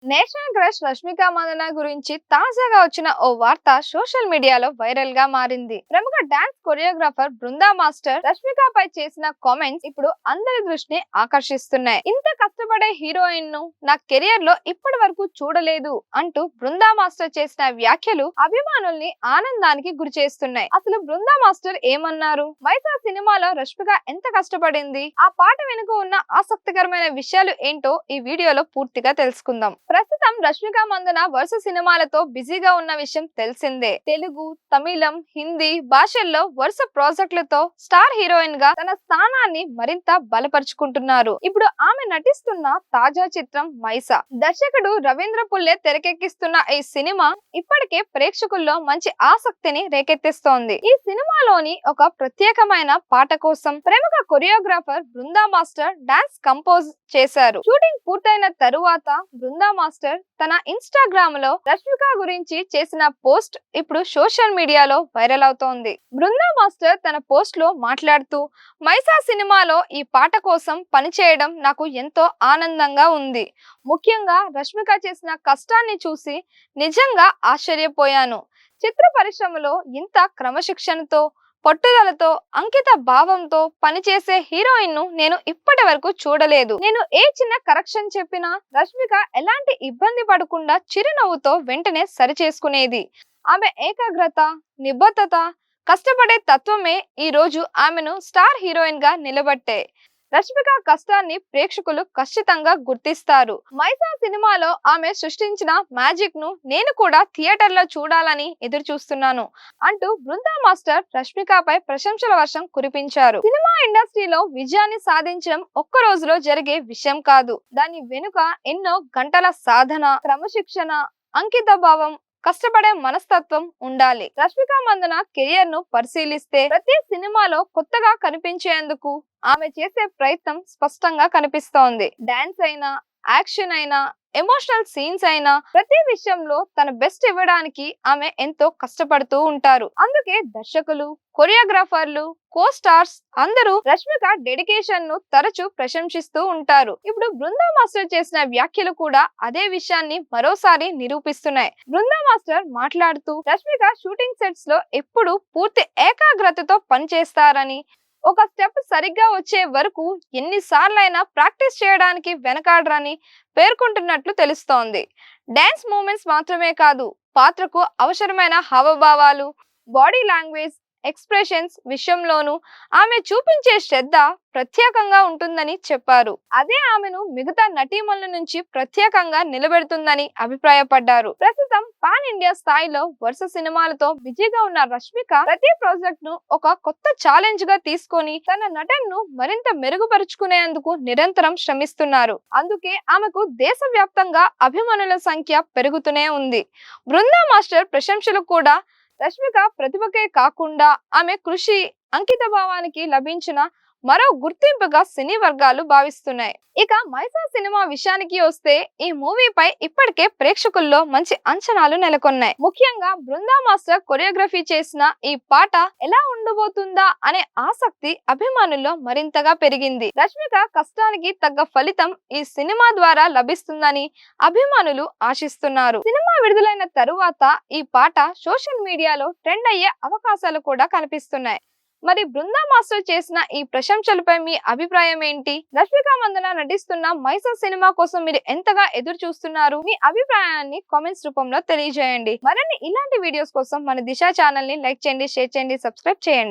National crush Rashmika Mandanna గురించి తాజాగా వచ్చిన ఓ వార్త సోషల్ మీడియాలో వైరల్ గా మారింది. ప్రముఖ dance choreographer Brinda master Rashmika పై చేసిన కామెంట్స్ ఇప్పుడు అందరి దృష్టిని ఆకర్షిస్తున్నాయి. ఇంత కష్టపడే హీరోయిన్ ను నా కెరియర్ లో ఇప్పటి వరకు చూడలేదు అంటూ బృందా మాస్టర్ చేసిన వ్యాఖ్యలు అభిమానుల్ని ఆనందానికి గురి చేస్తున్నాయి. అసలు బృందా మాస్టర్ ఏమన్నారు? మైసా సినిమాలో రష్మిక ఎంత కష్టపడింది, ఆ పాట వెనుక ఉన్న ఆసక్తికరమైన విషయాలు ఏంటో ఈ వీడియోలో పూర్తిగా తెలుసుకుందాం. ప్రస్తుతం రష్మిక మందన వరుస సినిమాలతో బిజీగా ఉన్న విషయం తెలిసిందే. తెలుగు, తమిళం, హిందీ భాషల్లో వరుస ప్రాజెక్టులతో స్టార్ హీరోయిన్ గా తన స్థానాన్ని మరింత బలపరుచుకుంటున్నారు. ఇప్పుడు ఆమె నటిస్తున్న తాజా చిత్రం మైసా. దర్శకుడు రవీంద్ర పుల్లే తెరకెక్కిస్తున్న ఈ సినిమా ఇప్పటికే ప్రేక్షకుల్లో మంచి ఆసక్తిని రేకెత్తిస్తోంది. ఈ సినిమాలోని ఒక ప్రత్యేకమైన పాట కోసం ప్రముఖ choreographer Brinda master dance compose చేశారు. షూటింగ్ పూర్తయిన తరువాత బృందా మాస్టర్ తన ఇన్స్టాగ్రామ్ లో రష్మిక గురించి చేసిన పోస్ట్ ఇప్పుడు సోషల్ మీడియాలో వైరల్ అవుతోంది. బృందా మాస్టర్ తన పోస్ట్ లో మాట్లాడుతూ, మైసా సినిమాలో ఈ పాట కోసం పనిచేయడం నాకు ఎంతో ఆనందంగా ఉంది. ముఖ్యంగా రష్మిక చేసిన కష్టాన్ని చూసి నిజంగా ఆశ్చర్యపోయాను. చిత్ర పరిశ్రమలో ఇంత క్రమశిక్షణతో, పట్టుదలతో, అంకిత భావంతో పనిచేసే హీరోయిన్ ను నేను ఇప్పటి వరకు చూడలేదు. నేను ఏ చిన్న కరెక్షన్ చెప్పినా రష్మిక ఎలాంటి ఇబ్బంది పడకుండా చిరునవ్వుతో వెంటనే సరిచేసుకునేది. ఆమె ఏకాగ్రత, నిబద్ధత, కష్టపడే తత్వమే ఈ రోజు ఆమెను స్టార్ హీరోయిన్ గా నిలబట్టే. రష్మిక కష్టాన్ని ప్రేక్షకులు ఖచ్చితంగా గుర్తిస్తారు. మైసా సినిమాలో ఆమె సృష్టించిన మ్యాజిక్ ను నేను కూడా థియేటర్ లో చూడాలని ఎదురు చూస్తున్నాను అంటూ బృందా మాస్టర్ రష్మికపై ప్రశంసల వర్షం కురిపించారు. సినిమా ఇండస్ట్రీలో విజయాన్ని సాధించడం ఒక్క రోజులో జరిగే విషయం కాదు. దాని వెనుక ఎన్నో గంటల సాధన, క్రమశిక్షణ, అంకిత భావం, కష్టపడే మనస్తత్వం ఉండాలి. రష్మిక మందన కెరియర్ ను పరిశీలిస్తే ప్రతి సినిమాలో కొత్తగా కనిపించేందుకు ఆమె చేసే ప్రయత్నం స్పష్టంగా కనిపిస్తోంది. డాన్స్ అయినా, యాక్షన్ అయినా, ఎమోషనల్ సీన్స్ అయినా ప్రతి విషయంలో తన బెస్ట్ ఇవ్వడానికి ఆమె ఎంతో కష్టపడుతూ ఉంటారు. అందుకే దర్శకులు, కొరియోగ్రాఫర్లు, కో స్టార్స్ అందరూ రష్మిక డెడికేషన్ ను తరచూ ప్రశంసిస్తూ ఉంటారు. ఇప్పుడు బృందా మాస్టర్ చేసిన వ్యాఖ్యలు కూడా అదే విషయాన్ని మరోసారి నిరూపిస్తున్నాయి. బృందా మాస్టర్ మాట్లాడుతూ, రష్మిక షూటింగ్ సెట్స్ లో ఎప్పుడు పూర్తి ఏకాగ్రతతో పనిచేస్తారని, ఒక స్టెప్ సరిగ్గా వచ్చే వరకు ఎన్నిసార్లైనా ప్రాక్టీస్ చేయడానికి వెనకాడరని పేర్కొంటున్నట్లు తెలుస్తోంది. డాన్స్ మూమెంట్స్ మాత్రమే కాదు, పాత్రకు అవసరమైన హావభావాలు, బాడీ లాంగ్వేజ్, ఎక్స్ప్రెషన్స్ విషయంలోనూ ఆమె చూపించే శ్రద్ధ ప్రత్యేకంగా ఉంటుందని చెప్పారు. అదే ఆమెను మిగతా నటీమణుల నుంచి ప్రత్యేకంగా నిలబెడుతుందని అభిప్రాయపడ్డారు. ప్రస్తుతం పాన్ ఇండియా స్థాయిలో వరుస సినిమాలతో బిజీగా ఉన్న రష్మిక ప్రతి ప్రాజెక్ట్ ను ఒక కొత్త ఛాలెంజ్ గా తీసుకొని తన నటనను మరింత మెరుగుపరుచుకునేందుకు నిరంతరం శ్రమిస్తున్నారు. అందుకే ఆమెకు దేశవ్యాప్తంగా అభిమానుల సంఖ్య పెరుగుతూనే ఉంది. బృందా మాస్టర్ ప్రశంసలు కూడా రష్మిక ప్రతిభకే కాకుండా ఆమె కృషి, అంకిత భావానికి లభించిన మరో గుర్తింపుగా సినీ వర్గాలు భావిస్తున్నాయి. ఇక మైసా సినిమా విషయానికి వస్తే ఈ మూవీపై ఇప్పటికే ప్రేక్షకుల్లో మంచి అంచనాలు నెలకొన్నాయి. ముఖ్యంగా బృందా మాస్టర్ కొరియోగ్రఫీ చేసిన ఈ పాట ఎలా ఉండబోతుందా అనే ఆసక్తి అభిమానుల్లో మరింతగా పెరిగింది. రష్మిక కష్టానికి తగ్గ ఫలితం ఈ సినిమా ద్వారా లభిస్తుందని అభిమానులు ఆశిస్తున్నారు. సినిమా విడుదలైన తరువాత ఈ పాట సోషల్ మీడియాలో ట్రెండ్ అయ్యే అవకాశాలు కూడా కనిపిస్తున్నాయి. మరి బృందా మాస్టర్ చేసిన ఈ ప్రశంసలపై మీ అభిప్రాయం ఏంటి? రష్మిక మందన నటిస్తున్న మైసా సినిమా కోసం మీరు ఎంతగా ఎదురు చూస్తున్నారు? మీ అభిప్రాయాన్ని కామెంట్స్ రూపంలో తెలియజేయండి. మరిన్ని ఇలాంటి వీడియోస్ కోసం మన దిశ ఛానల్ ని లైక్ చేయండి, షేర్ చేయండి, సబ్స్క్రైబ్ చేయండి.